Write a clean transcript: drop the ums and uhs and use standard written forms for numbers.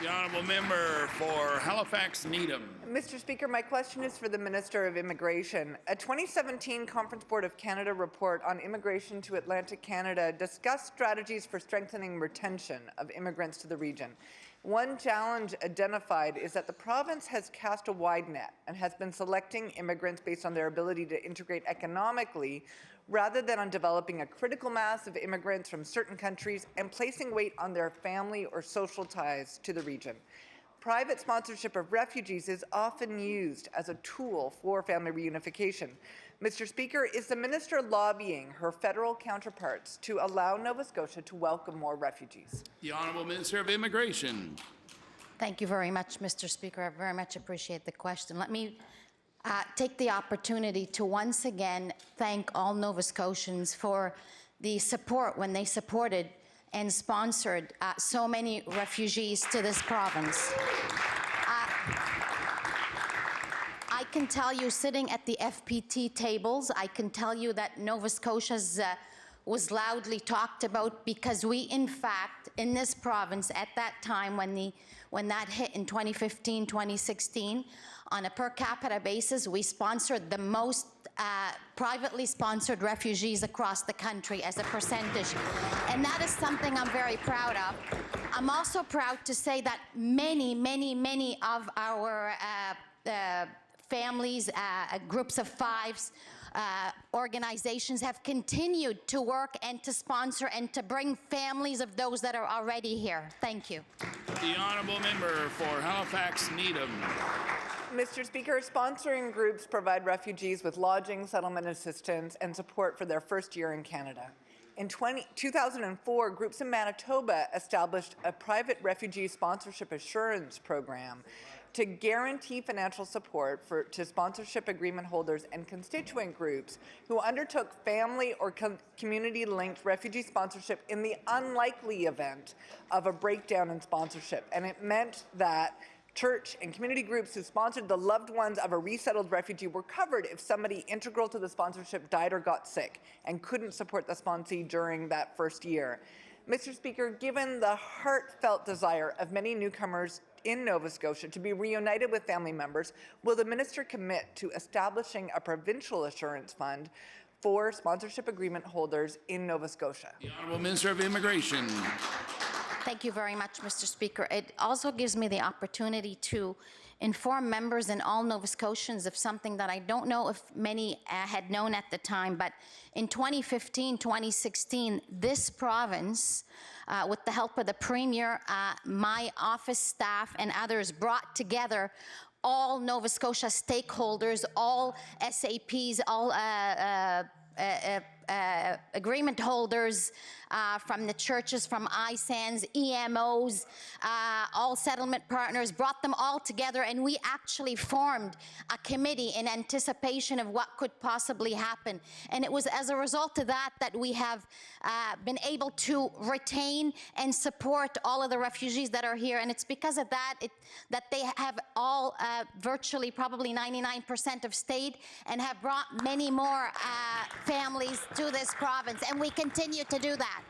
The honourable member for Halifax Needham. Mr. Speaker, my question is for the Minister of Immigration. A 2017 Conference Board of Canada report on immigration to Atlantic Canada discussed strategies for strengthening retention of immigrants to the region. One challenge identified is that the province has cast a wide net and has been selecting immigrants based on their ability to integrate economically rather than on developing a critical mass of immigrants from certain countries and placing weight on their family or social ties to the region. Private sponsorship of refugees is often used as a tool for family reunification. Mr. Speaker, is the minister lobbying her federal counterparts to allow Nova Scotia to welcome more refugees? The Honourable Minister of Immigration. Thank you very much, Mr. Speaker. I very much appreciate the question. Let me take the opportunity to once again thank all Nova Scotians for the support when they supported and sponsored so many refugees to this province. I can tell you, sitting at the FPT tables, I can tell you that Nova Scotia's was loudly talked about because we, in fact, in this province at that time when that hit in 2015, 2016, on a per capita basis, we sponsored the most privately sponsored refugees across the country as a percentage. And that is something I'm very proud of. I'm also proud to say that many of our families, groups of fives, organizations have continued to work and to sponsor and to bring families of those that are already here. Thank you. The honourable member for Halifax Needham. Mr. Speaker, sponsoring groups provide refugees with lodging, settlement assistance, and support for their first year in Canada. In 2004, groups in Manitoba established a private refugee sponsorship assurance program to guarantee financial support to sponsorship agreement holders and constituent groups who undertook family or community-linked refugee sponsorship in the unlikely event of a breakdown in sponsorship. And it meant that church and community groups who sponsored the loved ones of a resettled refugee were covered if somebody integral to the sponsorship died or got sick and couldn't support the sponsee during that first year. Mr. Speaker, given the heartfelt desire of many newcomers in Nova Scotia to be reunited with family members, will the minister commit to establishing a provincial assurance fund for sponsorship agreement holders in Nova Scotia? The Honourable Minister of Immigration. Thank you very much, Mr. Speaker. It also gives me the opportunity to inform members and all Nova Scotians of something that I don't know if many had known at the time, but in 2015, 2016, this province, with the help of the Premier, my office staff and others brought together all Nova Scotia stakeholders, all SAPs, all agreement holders from the churches, from ISANs, EMOs, all settlement partners, brought them all together, and we actually formed a committee in anticipation of what could possibly happen. And it was as a result of that that we have been able to retain and support all of the refugees that are here. And it's because of that that they have all virtually probably 99% have stayed and have brought many more families to this province, and we continue to do that.